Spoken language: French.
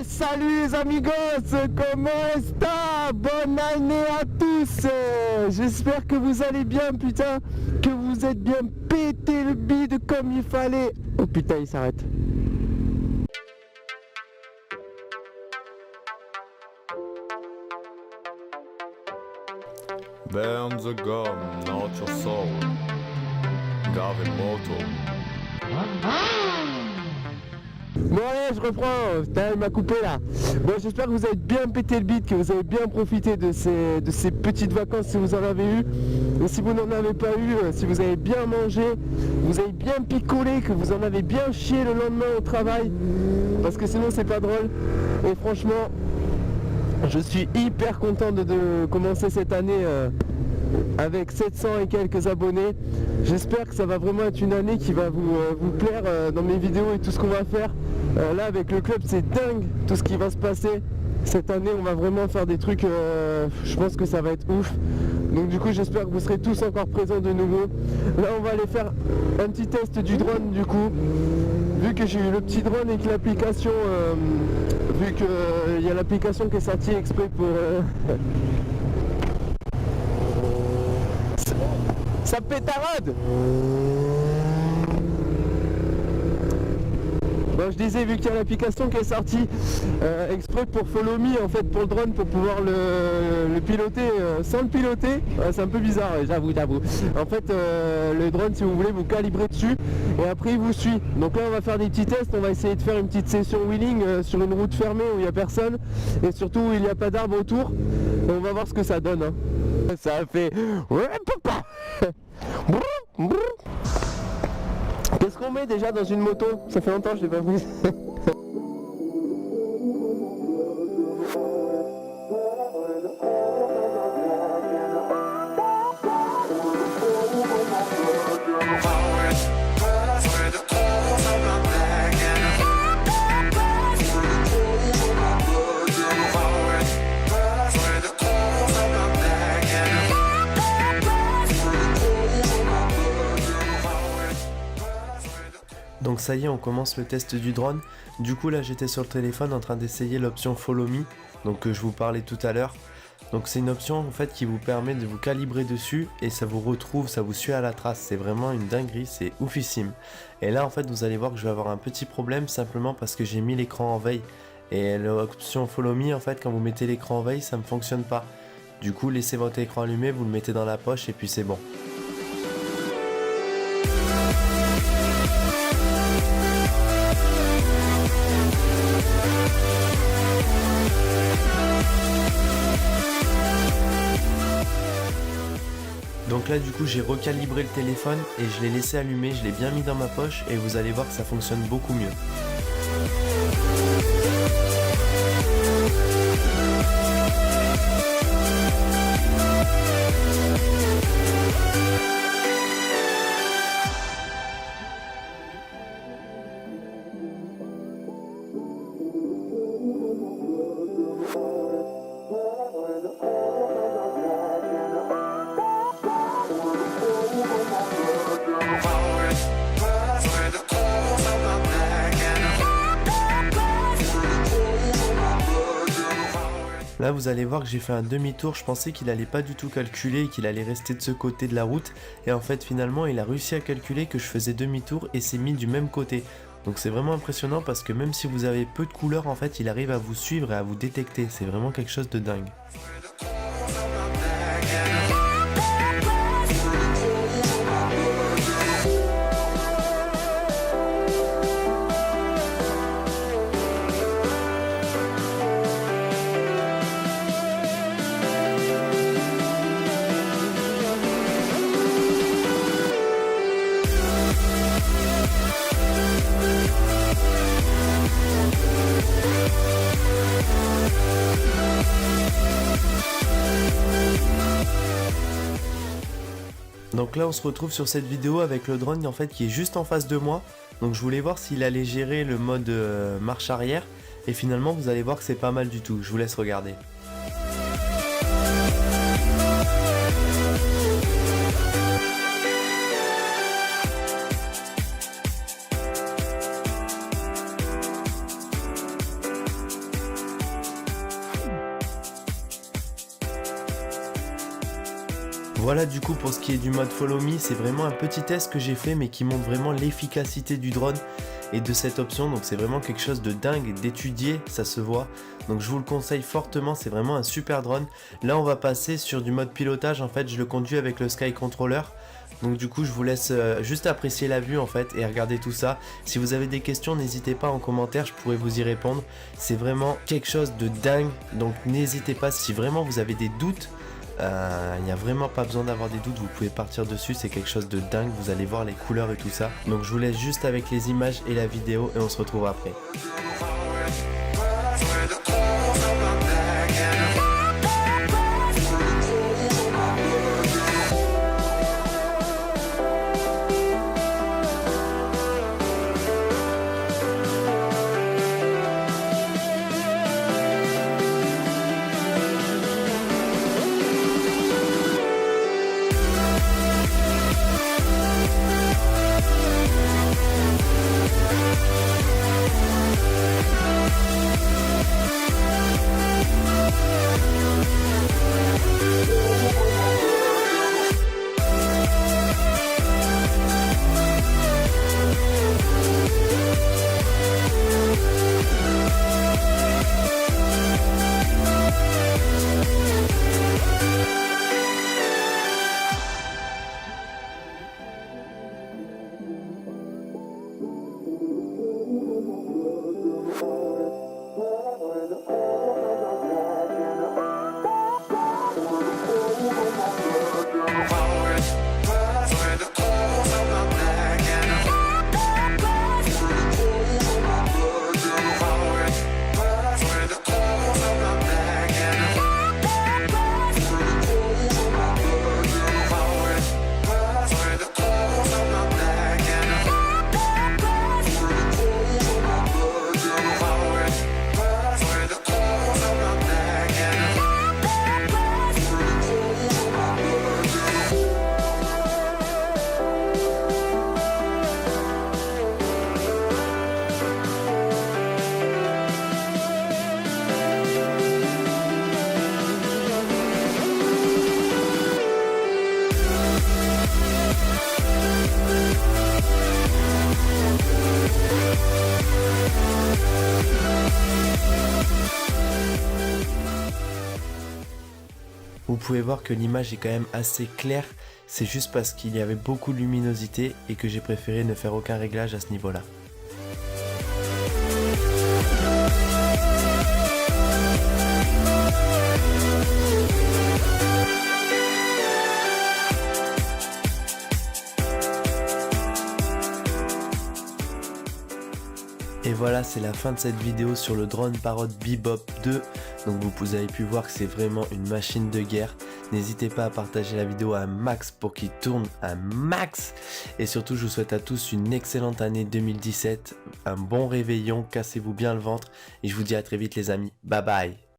Salut les amigos, comment est-ce? Bonne année à tous. J'espère que vous allez bien, putain, que vous êtes bien pété le bide comme il fallait. Oh putain, il s'arrête. Burn the gum, not your soul. Gavin Moto. Bon allez, je reprends, putain, il m'a coupé là. Bon, j'espère que vous avez bien pété le beat, que vous avez bien profité de ces petites vacances si vous en avez eu. Et si vous n'en avez pas eu, si vous avez bien mangé, vous avez bien picolé, que vous en avez bien chié le lendemain au travail. Parce que sinon c'est pas drôle. Et franchement, je suis hyper content de commencer cette année avec 700 et quelques abonnés. J'espère que ça va vraiment être une année qui va vous plaire dans mes vidéos et tout ce qu'on va faire. Là avec le club c'est dingue tout ce qui va se passer. Cette année on va vraiment faire des trucs, je pense que ça va être ouf. Donc du coup j'espère que vous serez tous encore présents de nouveau. Là on va aller faire un petit test du drone du coup. Vu que j'ai eu le petit drone et que l'application, vu qu'il y a l'application qui est sortie exprès pour... Ça pétarade. Bon, je disais, vu qu'il y a l'application qui est sortie exprès pour Follow Me, en fait, pour le drone, pour pouvoir le piloter sans le piloter, c'est un peu bizarre, j'avoue. En fait, le drone, si vous voulez, vous calibrez dessus et après il vous suit. Donc là, on va faire des petits tests, on va essayer de faire une petite session wheeling sur une route fermée où il n'y a personne et surtout où il n'y a pas d'arbres autour. Et on va voir ce que ça donne. Hein. Ça a fait... Ouais, papa. Qu'est-ce qu'on met déjà dans une moto? Ça fait longtemps que je l'ai pas prise. Donc ça y est, on commence le test du drone. Du coup là j'étais sur le téléphone en train d'essayer l'option Follow Me, donc que je vous parlais tout à l'heure. Donc c'est une option en fait qui vous permet de vous calibrer dessus et ça vous retrouve, ça vous suit à la trace. C'est vraiment une dinguerie, c'est oufissime. Et là en fait vous allez voir que je vais avoir un petit problème simplement parce que j'ai mis l'écran en veille. Et l'option Follow Me en fait quand vous mettez l'écran en veille ça ne fonctionne pas. Du coup laissez votre écran allumé, vous le mettez dans la poche et puis c'est bon. Donc là du coup j'ai recalibré le téléphone et je l'ai laissé allumer, je l'ai bien mis dans ma poche et vous allez voir que ça fonctionne beaucoup mieux. Là vous allez voir que j'ai fait un demi-tour, je pensais qu'il allait pas du tout calculer et qu'il allait rester de ce côté de la route et en fait finalement il a réussi à calculer que je faisais demi-tour et s'est mis du même côté. Donc c'est vraiment impressionnant parce que même si vous avez peu de couleurs en fait il arrive à vous suivre et à vous détecter, c'est vraiment quelque chose de dingue. Donc là on se retrouve sur cette vidéo avec le drone en fait qui est juste en face de moi. Donc je voulais voir s'il allait gérer le mode marche arrière. Et finalement vous allez voir que c'est pas mal du tout. Je vous laisse regarder. Voilà du coup pour ce qui est du mode Follow Me, c'est vraiment un petit test que j'ai fait mais qui montre vraiment l'efficacité du drone et de cette option, donc c'est vraiment quelque chose de dingue, d'étudier, ça se voit, donc je vous le conseille fortement, c'est vraiment un super drone. Là on va passer sur du mode pilotage, en fait je le conduis avec le Sky Controller, donc du coup je vous laisse juste apprécier la vue en fait et regarder tout ça. Si vous avez des questions n'hésitez pas en commentaire, je pourrais vous y répondre, c'est vraiment quelque chose de dingue, donc n'hésitez pas si vraiment vous avez des doutes. Il n'y a vraiment pas besoin d'avoir des doutes, vous pouvez partir dessus, c'est quelque chose de dingue, vous allez voir les couleurs et tout ça. Donc je vous laisse juste avec les images et la vidéo et on se retrouve après. Vous pouvez voir que l'image est quand même assez claire, c'est juste parce qu'il y avait beaucoup de luminosité et que j'ai préféré ne faire aucun réglage à ce niveau-là. Et voilà, c'est la fin de cette vidéo sur le drone Parrot Bebop 2. Donc vous avez pu voir que c'est vraiment une machine de guerre. N'hésitez pas à partager la vidéo à un max pour qu'il tourne un max. Et surtout, je vous souhaite à tous une excellente année 2017. Un bon réveillon, cassez-vous bien le ventre. Et je vous dis à très vite les amis. Bye bye.